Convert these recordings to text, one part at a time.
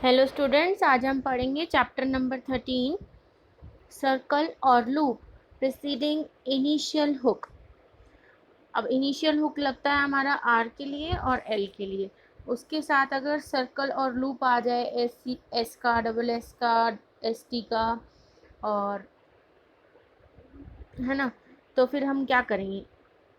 Hello students, आज हम पढ़ेंगे चैप्टर नंबर 13 सर्कल और लूप प्रीसीडिंग इनिशियल हुक। अब इनिशियल हुक लगता है हमारा आर के लिए और एल के लिए। उसके साथ अगर सर्कल और लूप आ जाए एस का, डबल एस का, एस टी का, और है ना, तो फिर हम क्या करेंगे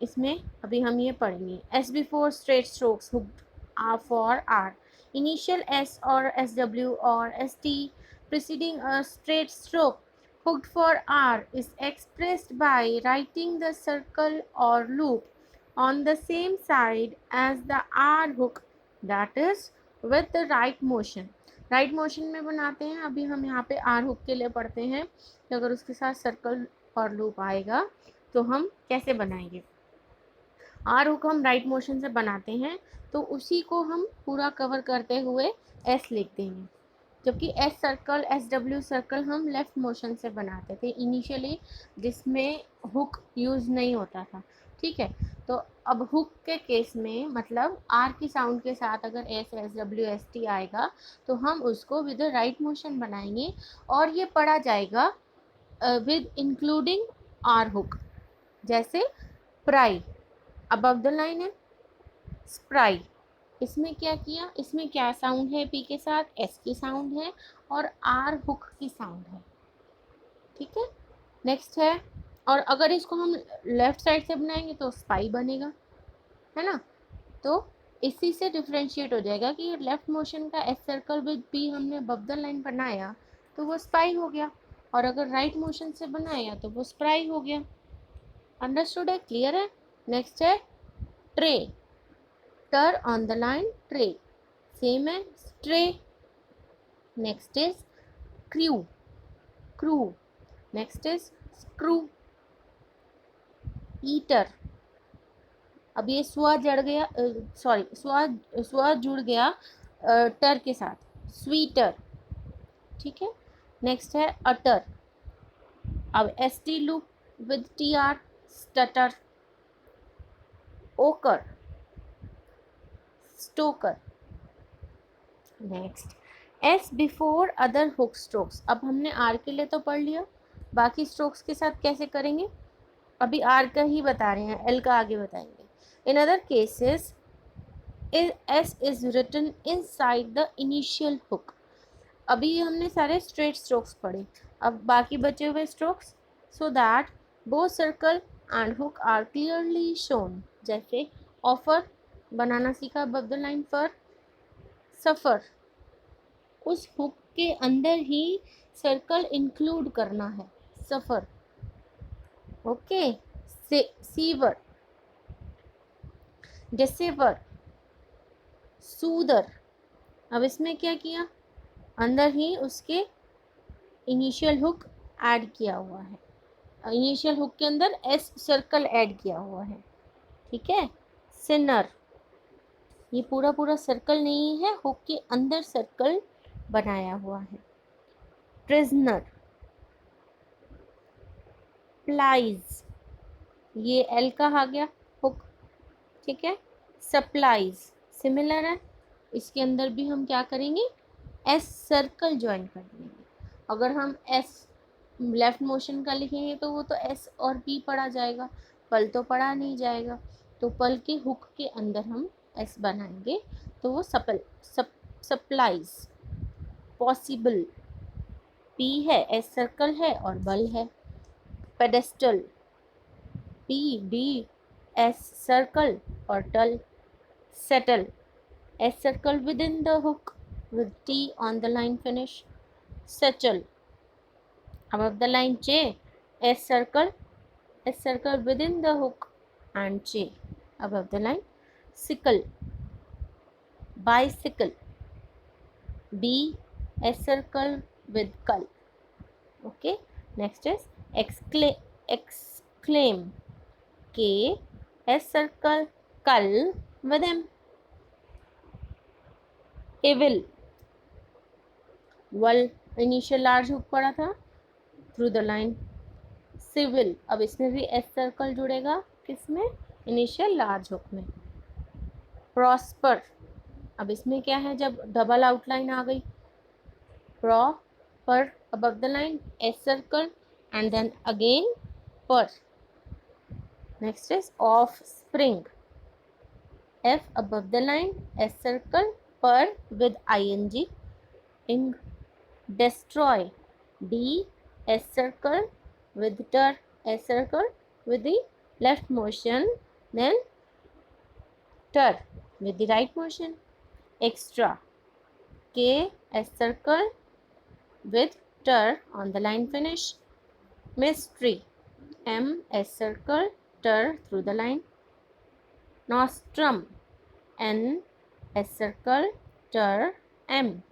इसमें। अभी हम ये पढ़ेंगे S before straight strokes hooked R for R, initial S और एस डब्ल्यू और S T preceding a straight stroke hooked for R is expressed by writing the circle or loop on the same side as the R hook, that is with the right motion। Right motion में बनाते हैं। अभी हम यहाँ पे are hook के लिए पढ़ते हैं कि अगर उसके साथ सर्कल और लूप आएगा तो हम कैसे बनाएंगे। आर हुक हम राइट मोशन से बनाते हैं तो उसी को हम पूरा कवर करते हुए एस लिख देंगे, जबकि S circle, S W circle हम लेफ्ट मोशन से बनाते थे इनिशियली, जिसमें हुक यूज़ नहीं होता था। ठीक है, तो अब हुक के केस में मतलब आर की साउंड के साथ अगर S, S W, S T आएगा तो हम उसको विद राइट मोशन बनाएंगे और ये पढ़ा जाएगा विद इंक्लूडिंग आर हुक। जैसे प्राई अबव द लाइन है, स्प्राई, इसमें क्या किया, इसमें क्या साउंड है, पी के साथ एस की साउंड है और आर हुक की साउंड है। ठीक है, नेक्स्ट है, और अगर इसको हम लेफ्ट साइड से बनाएंगे तो स्पाई बनेगा, है ना। तो इसी से डिफ्रेंशिएट हो जाएगा कि लेफ्ट मोशन का एस सर्कल विद पी हमने अबव द लाइन बनाया तो वो स्पाई हो गया, और अगर राइट मोशन से बनाया तो वो स्प्राई हो गया। अंडरस्टूड है, क्लियर है। नेक्स्ट है ट्रे, टर on the line tray, same है stray. Next is crew, crew, next is screw, eater. अब ये स्व जड़ गया, सॉरी स्व जुड़ गया टर के साथ, स्वीटर। ठीक है, नेक्स्ट है अटर। अब s t loop with t r, stutter, ochre, stoker. Next s before other hook strokes. अब हमने आर के लिए तो पढ़ लिया, बाकी स्ट्रोक्स के साथ कैसे करेंगे अभी आर का ही बता रहे हैं, एल का आगे बताएंगे। In other cases S is written inside the initial hook. अभी हमने सारे स्ट्रेट स्ट्रोक्स पढ़े, अब बाकी बचे हुए strokes. So that both circle and hook are clearly shown. जैसे ऑफर बनाना सीखा above the line for, suffer, उस हुक के अंदर ही सर्कल इंक्लूड करना है, suffer. Okay, sever, dissever, soother. अब इसमें क्या किया, अंदर ही उसके इनिशियल हुक ऐड किया हुआ है, इनिशियल हुक के अंदर एस सर्कल ऐड किया हुआ है। ठीक है, सिनर, ये पूरा पूरा सर्कल नहीं है, हुक के अंदर सर्कल बनाया हुआ है। प्रिजनर, प्लाइज, ये एल का आ गया हुक। ठीक है, सप्लाइज सिमिलर है, इसके अंदर भी हम क्या करेंगे, एस सर्कल ज्वाइन कर देंगे। अगर हम एस लेफ्ट मोशन का लिखेंगे तो वो तो एस और पी पढ़ा जाएगा, पल तो पढ़ा नहीं जाएगा। तो पल के हुक के अंदर हम एस बनाएंगे तो वो सप्लाइज। पॉसिबल, पी है, एस सर्कल है और बल है। Pedestal, P D S circle और टल। Settle, S circle with in the hook with T on the line finish। Satchel, above the line J, S circle within the hook and J above the line। Sickle, bicycle, B, S circle with cull। Okay, next is exclaim, K, S circle, cull with M। Evil, वल initial large hook पड़ा था through the line. Civil, अब इसमें भी S circle जुड़ेगा, किसमें, initial large hook में। Prosper, अब इसमें क्या है, जब डबल आउटलाइन आ गई Pro, per above the line, S circle, and then again per. Next is offspring. F above the line, S circle, per with ing. In destroy, D, S circle with ter, S circle with the left motion, then ter with the right motion. Extra, K, S circle with ter on the line finish. Mystery, M, S circle, ter through the line. Nostrum, N, S circle, ter, M.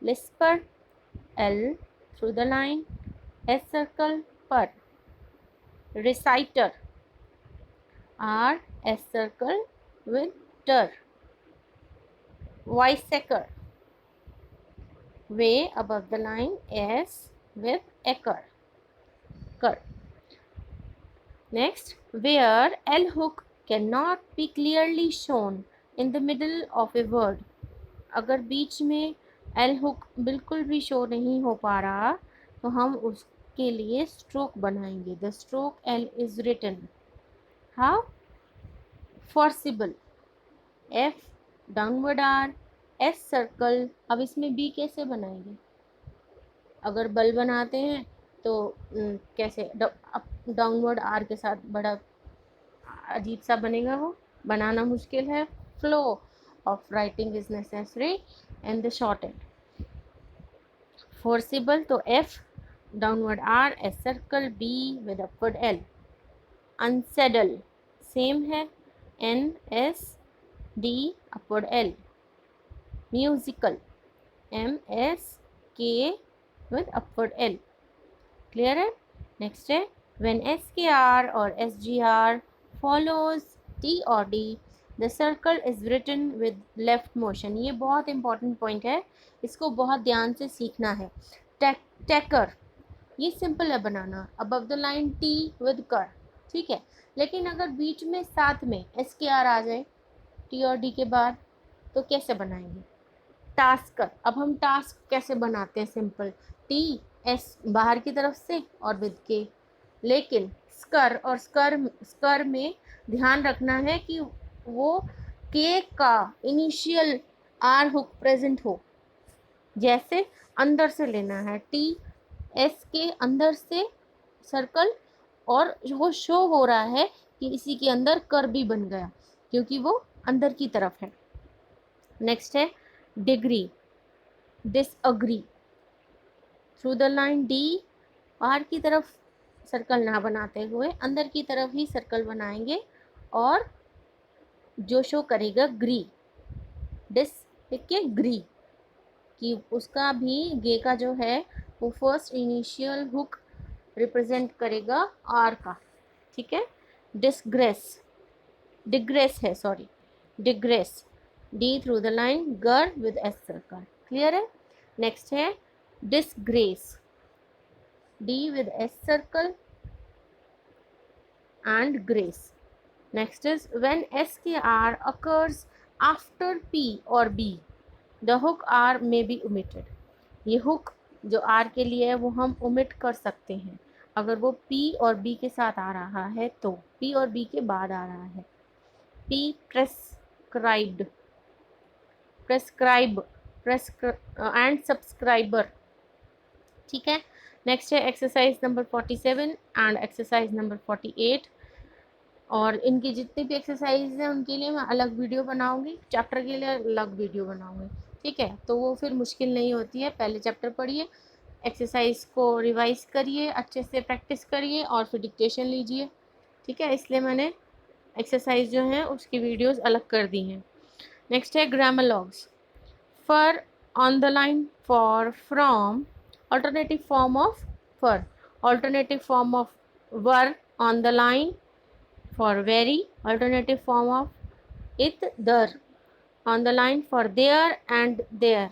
Lisper, L through the line, S circle, per. Reciter, R, S circle with ter. Visecker, way above the line, S with ecker. Cur. Next, where L hook cannot be clearly shown in the middle of a word. अगर बीच में L hook बिल्कुल भी show नहीं हो पा रहा तो हम उसके लिए स्ट्रोक बनाएंगे. The stroke L is written. How? Forcible. F, downward R, S circle. अब इसमें B कैसे बनाएंगे? अगर बल बनाते हैं तो कैसे डाउनवर्ड आर के साथ बड़ा अजीब सा बनेगा, वो बनाना मुश्किल है. Flow of writing is necessary and the short end. Forcible तो f downward r, s circle, b with upward l. Unsaddle same है, n s d upward l. Musical m s के with upward L. Clear है? Next है when SKR or SGR follows T or D, the circle is written with left motion. ये बहुत important point है, इसको बहुत ध्यान से सीखना है. Tacker, ये simple है बनाना, above the line T with कर, ठीक है. लेकिन अगर बीच में साथ में SKR आ जाए T और D के बाद तो कैसे बनाएंगे? टास्कर. अब हम टास्क कैसे बनाते हैं? सिंपल, टी एस बाहर की तरफ से और विद के. लेकिन स्कर और स्कर में ध्यान रखना है कि वो के का इनिशियल आर हुक प्रेजेंट हो. जैसे अंदर से लेना है, टी एस के अंदर से सर्कल, और वो शो हो रहा है कि इसी के अंदर कर भी बन गया क्योंकि वो अंदर की तरफ है. नेक्स्ट है degree. Disagree through the line D, बाहर की तरफ सर्कल ना बनाते हुए अंदर की तरफ ही सर्कल बनाएंगे और जो शो करेगा ग्री. डिस के ग्री कि उसका भी गे का जो है वो फर्स्ट इनिशियल हुक रिप्रेजेंट करेगा आर का, ठीक है. डिसग्रेस, डिग्रेस है, sorry, digress, D through the line, गर विद एस सर्कल. क्लियर है? नेक्स्ट है disgrace, D with S circle and grace. Next is when SKR occurs after P or B, the hook R may be omitted. ये hook जो R के लिए है वो हम omit कर सकते हैं अगर वो P और B के साथ आ रहा है तो. P और B के बाद आ रहा है. P prescribed, prescribe, and subscriber, ठीक है. नेक्स्ट है exercise number 47 and exercise number 48. और इनकी जितनी भी एक्सरसाइज हैं उनके लिए मैं अलग वीडियो बनाऊंगी, चैप्टर के लिए अलग वीडियो बनाऊंगी, ठीक है. तो वो फिर मुश्किल नहीं होती है. पहले चैप्टर पढ़िए, एक्सरसाइज को रिवाइज करिए, अच्छे से प्रैक्टिस करिए और फिर डिक्टेशन लीजिए, ठीक है. इसलिए मैंने एक्सरसाइज जो हैं उसकी वीडियोज़ अलग कर दी हैं. नेक्स्ट है grammar for on the line, for, from, alternative form of for, alternative form of were on the line, for very, alternative form of it, there on the line, for there and there.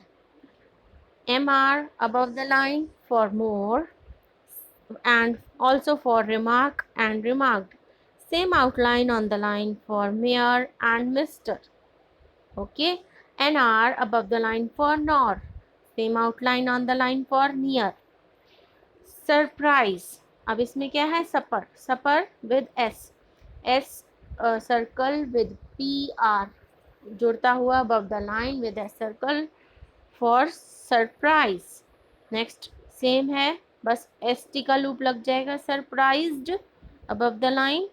MR above the line for more and also for remark and remarked. Same outline on the line for mayor and Mr. Okay. NR above the line for nor. Same outline on the line for near. Surprise, अब इसमें क्या है, supper, supper with s, s circle with p r जुड़ता हुआ above the line with s circle for surprise. Next same है, बस s t का loop लग जाएगा, surprised above the line.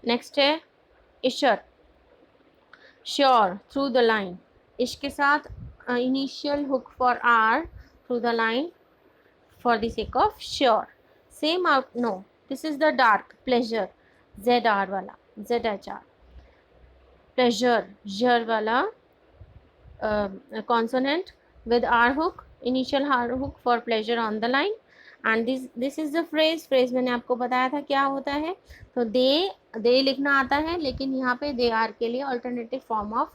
Next है usher, sure through the line, ish के साथ initial hook for r through the line for the sake of sure. Same out, no, this is the dark, pleasure, ZR वाला, ZHR, pleasure, ज़र वाला consonant with R hook, initial R hook for pleasure on the line. And this is the phrase, phrase मैंने आपको बताया था क्या होता है. तो they लिखना आता है, लेकिन यहाँ पे they are के लिए alternative form of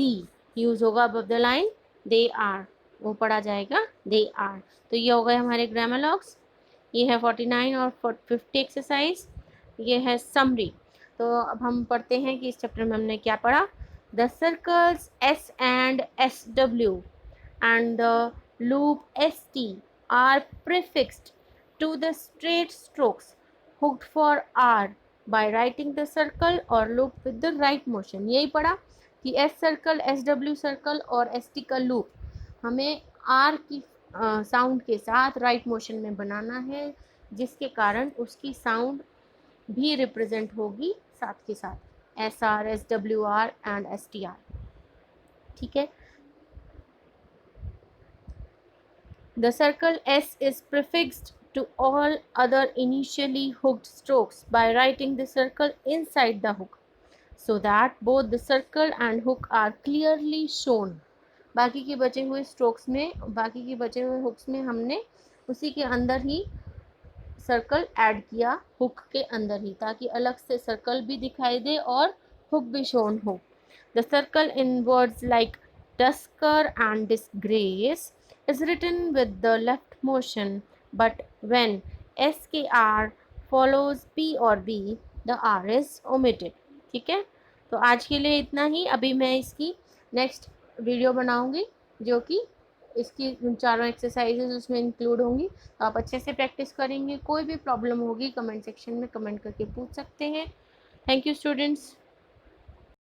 be use होगा above the line, they are, वो पढ़ा जाएगा they are. तो ये हो गए हमारे ग्रामर लॉग्स. ये है 49 और 50 एक्सरसाइज. ये है समरी. तो अब हम पढ़ते हैं कि इस चैप्टर में हमने क्या पढ़ा. The circles S and SW and the loop ST are prefixed to the straight strokes hooked for R by writing the circle or loop with the right motion. यही पढ़ा कि S सर्कल, SW सर्कल और ST का loop हमें R की sound के साथ right motion में बनाना है, जिसके कारण उसकी साउंड भी रिप्रेजेंट होगी साथ के साथ, SR, SWR एंड STR. ठीक है. The circle S is prefixed to all other initially hooked strokes by writing the circle inside the hook so that both the circle and hook are clearly shown. बाकी के बचे हुए strokes में, बाकी के बचे हुए हुक्स में हमने उसी के अंदर ही सर्कल ऐड किया, हुक के अंदर ही, ताकि अलग से सर्कल भी दिखाई दे और हुक भी शोन हो. The circle in words like dusker and disgrace is written with the left motion, but when SKR follows P or B, the R is omitted. ठीक है. तो आज के लिए इतना ही. अभी मैं इसकी नेक्स्ट वीडियो बनाऊंगी जो कि इसकी चारों एक्सरसाइजेज उसमें इंक्लूड होंगी. तो आप अच्छे से प्रैक्टिस करेंगे. कोई भी प्रॉब्लम होगी कमेंट सेक्शन में कमेंट करके पूछ सकते हैं. Thank you students.